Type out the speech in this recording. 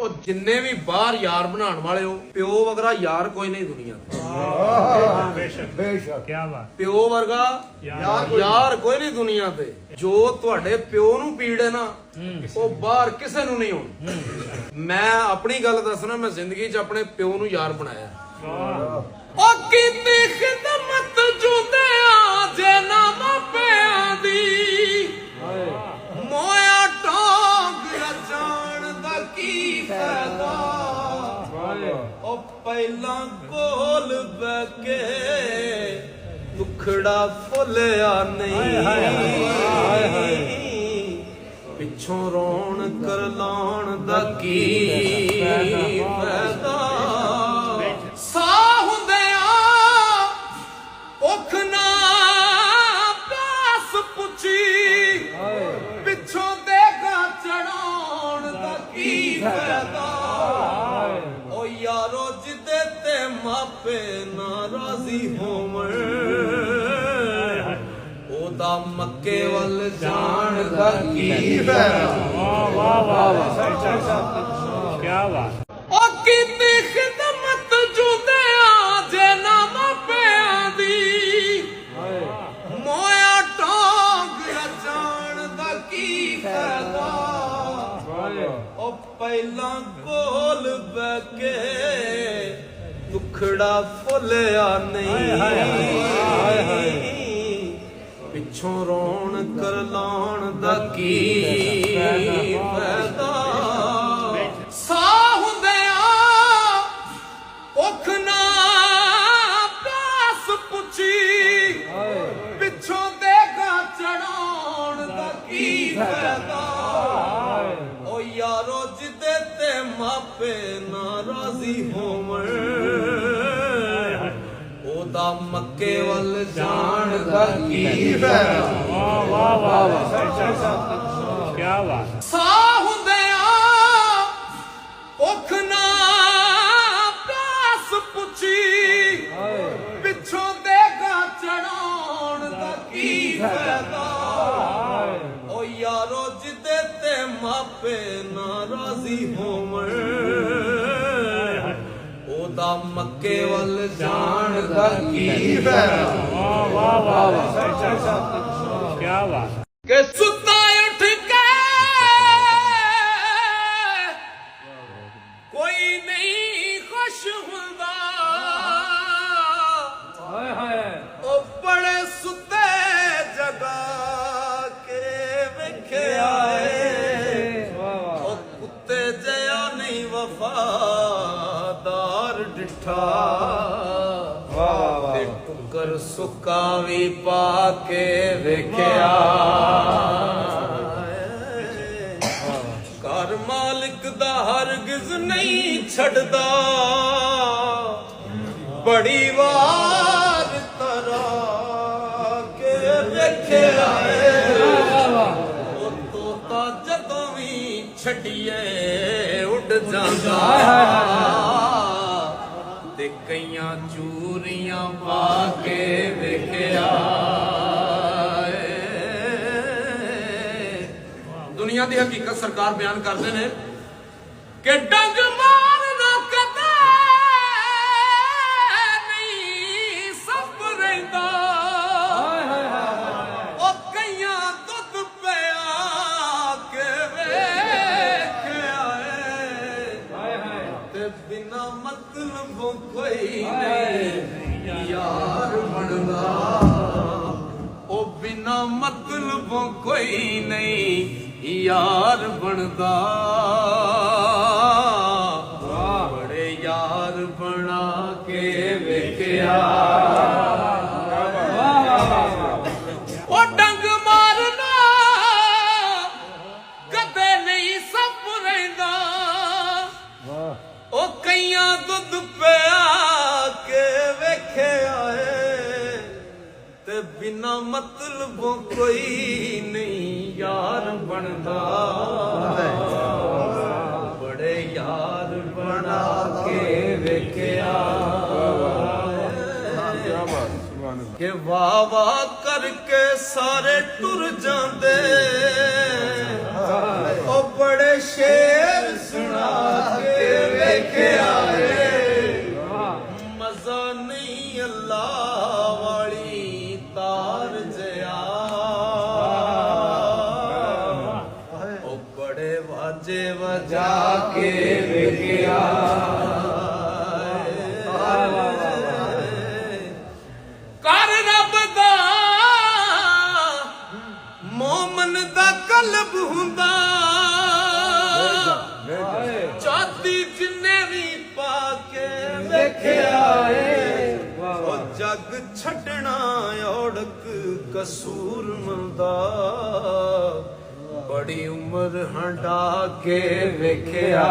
ਉਹ ਜਿੰਨੇ ਵੀ ਬਾਹਰ ਯਾਰ ਬਣਾਉਣ ਵਾਲੇ ਹੋ, ਪਿਓ ਵਰਗਾ ਯਾਰ ਕੋਈ ਨਹੀਂ ਦੁਨੀਆ ਤੇ। ਬੇਸ਼ੱਕ ਕੀ ਬਾਤ। ਪਿਓ ਵਰਗਾ ਯਾਰ ਕੋਈ ਨਹੀਂ ਦੁਨੀਆ ਤੇ। ਜੋ ਤੁਹਾਡੇ ਪਿਓ ਨੂੰ ਪੀੜ ਹੈ ਨਾ, ਉਹ ਬਾਹਰ ਕਿਸੇ ਨੂੰ ਨਹੀਂ ਹੋਣੀ। ਮੈਂ ਆਪਣੀ ਗੱਲ ਦੱਸਣਾ, ਮੈਂ ਜ਼ਿੰਦਗੀ 'ਚ ਆਪਣੇ ਪਿਓ ਨੂੰ ਯਾਰ ਬਣਾਇਆ। ਉਹ ਕੀਤੀ ਖਿਦਮਤ ਜੁਦਿਆਂ ਜੇ ਨਾ ਮਾਪਿਆਂ ਦੀ, ਮੋਇਆ ਟੋਂਗ ਰਜਾਣ ਦਾ ਕੀ ਫਾਇਦਾ। ਉਹ ਪਹਿਲਾਂ ਕੋਲ ਬਹਿ ਕੇ ਦੁਖੜਾ ਫੁੱਲਿਆ ਨਹੀਂ, ਪਿੱਛੋਂ ਰੋਣ ਕਰ ਲਾਉਣ ਦਾ ਕੀ ਫਾਇਦਾ। ਸਾਹ ਹੁੰਦਿਆਂ ਭੁੱਖ ਨਾ ਪਿਆਸ ਪੁੱਛੀ, ਪਿੱਛੋਂ ਦੇਗਾ ਚੜਾਉਣ ਦਾ ਕੀ ਫਾਇਦਾ। ਓ ਯਾਰੋ ਜਿੱਦੇ ਤੇ ਮਾਪੇ ਨਾਰਾਜ਼ੀ ਹੋਵਣ, ਉਹਦਾ ਮੱਕੇ ਵੱਲ ਜਾਣ ਦਾ ਕੀ ਫਾਇਦਾ। ਵਾਹ ਵਾਹ ਵਾਹ ਕੀ ਬਾਤ। ਉਹ ਕੀਤੀ ਖਿਦਮਤ ਜੁਦਿਆਂ ਜੇ ਨਾ ਮਾਪਿਆਂ ਦੀ, ਮੋਇਆ ਟੋਂਗ ਰਜਾਣ ਦਾ ਕੀ ਫਾਇਦਾ। ਉਹ ਪਹਿਲਾਂ ਕੋਲ ਬਹਿ ਕੇ ਦੁਖੜਾ ਫੁੱਲਿਆ ਨਹੀਂ, ਪਿੱਛੋਂ ਰੋਣ ਕਰ ਲਾਉਣ ਦਾ ਕੀ ਫਾਇਦਾ। ਸਾਹ ਹੁੰਦਿਆਂ ਭੁੱਖ ਨਾ ਪਿਆਸ ਪੁੱਛੀ, ਪਿੱਛੋਂ ਦੇਗਾ ਚੜਾਉਣ ਦਾ ਕੀ ਫਾਇਦਾ। ਓ ਯਾਰੋ ਜਿੱਦੇ ਤੇ ਮਾਪੇ ਨਾਰਾਜ਼ੀ ਹੋਵਣ, ਉਹਦਾ ਮੱਕੇ ਵੱਲ ਜਾਣ ਦਾ ਕੀ ਫਾਇਦਾ। ਵਾਹ ਵਾਹ ਵਾਹ ਕੀ ਬਾਤ। ਸਾਹ ਹੁੰਦਿਆਂ ਭੁੱਖ ਨਾ ਪਿਆਸ ਪੁੱਛੀ, ਪਿੱਛੋਂ ਦੇਗਾ ਚੜਾਉਣ ਦਾ ਕੀ ਫਾਇਦਾ। ਓ ਯਾਰੋ ਜਿੱਦੇ ਤੇ ਮਾਪੇ ਨਾਰਾਜ਼ੀ ਹੋਵਣ, ਉਹਦਾ ਮੱਕੇ ਵੱਲ ਜਾਣ ਦਾ ਕੀ ਫਾਇਦਾ। ਵਾਹ ਵਾਹ ਵਾਹ ਕੀ ਬਾਤ। ਕਿ ਸੁੱਤਾ ਉੱਠ ਕੇ ਕੋਈ ਨਹੀਂ ਖੁਸ਼ ਹੁੰਦਾ, ਉਹ ਬੜੇ ਸੁੱਤੇ ਜਗਾ ਕੇ ਵੇਖਿਆ ਏ। ਉਹ ਕੁੱਤੇ ਜਿਹਾ ਨਹੀਂ ਵਫਾਦਾਰ ਡਿੱਠਾ, ਤੇ ਟੁੱਕਰ ਸੁੱਕਾ ਵੀ ਪਾ ਕੇ ਵੇਖਿਆ। ਘਰ ਮਾਲਿਕ ਦਾ ਹਰਗਿਜ਼ ਨਹੀਂ ਛੱਡਦਾ, ਬੜੀ ਵਾਰ ਤਰਾ ਕੇ ਵੇਖਿਆ ਏ। ਉਹ ਤੋਤਾ ਜਦੋਂ ਵੀ ਛੱਡੀਏ ਉੱਡ ਜਾਂਦਾ, ਤੇ ਕਈਆਂ ਚੂਰੀਆਂ ਪਾ ਕੇ ਵੇਖਿਆ। ਦੁਨੀਆ ਦੀ ਹਕੀਕਤ ਸਰਕਾਰ ਬਿਆਨ ਕਰਦੇ ਨੇ ਕਿ ਡੰਗ ਮਾਰਨਾ ਕਦੇ ਨਹੀਂ ਸਭ ਰਹਿੰਦਾ। ਉਹ ਕਈਆਂ ਦੁੱਧ ਪਿਆ ਕੇ ਵੇਖਿਆ ਏ, ਤੇ ਬਿਨਾ ਮਤਲਬੋਂ ਕੋਈ ਨਹੀਂ ਯਾਰ ਬਣਦਾ। ਉਹ ਬਿਨਾ ਮਤਲਬੋਂ ਕੋਈ ਨਹੀਂ ਯਾਰ ਬਣਦਾ। ਬੜੇ ਯਾਰ ਬਣਾ ਕੇ ਵੇਖਿਆ। ਉਹ ਡੰਗ ਮਾਰਨਾ ਕਦੇ ਨਹੀਂ ਸਭ ਰਹਿੰਦਾ। ਉਹ ਕਈਆਂ ਦੁੱਧ ਪਿਆ ਕੇ ਵੇਖਿਆ ਏ, ਤੇ ਬਿਨਾ ਮਤਲਬੋਂ ਕੋਈ ਨਹੀਂ ਯਾਰ ਬਣਦਾ। ਬੜੇ ਯਾਰ ਬਣਾ ਕੇ ਵੇਖਿਆ ਕਿ ਵਾਹ ਵਾਹ ਕਰਕੇ ਸਾਰੇ ਟੁਰ ਜਾਂਦੇ। ਉਹ ਬੜੇ ਸ਼ੇਰ ਸੁਣਾ ਬਾਜੇ ਵਜਾ ਕੇ ਵੇਖਿਆ ਕਰ ਰੱਬ ਦਾ ਮੋਮਨ ਦਾ ਕਲਬ ਹੁੰਦਾ ਚਾਤੀ ਜਿੰਨੇ ਵੀ ਪਾ ਕੇ ਵੇਖਿਆ ਏ ਉਹ ਜੱਗ ਛੱਡਣਾ ਔੜਕ ਕਸੂਰ ਮੰਦਾ ਬੜੀ ਉਮਰ ਹੰਡਾ ਕੇ ਵੇਖਿਆ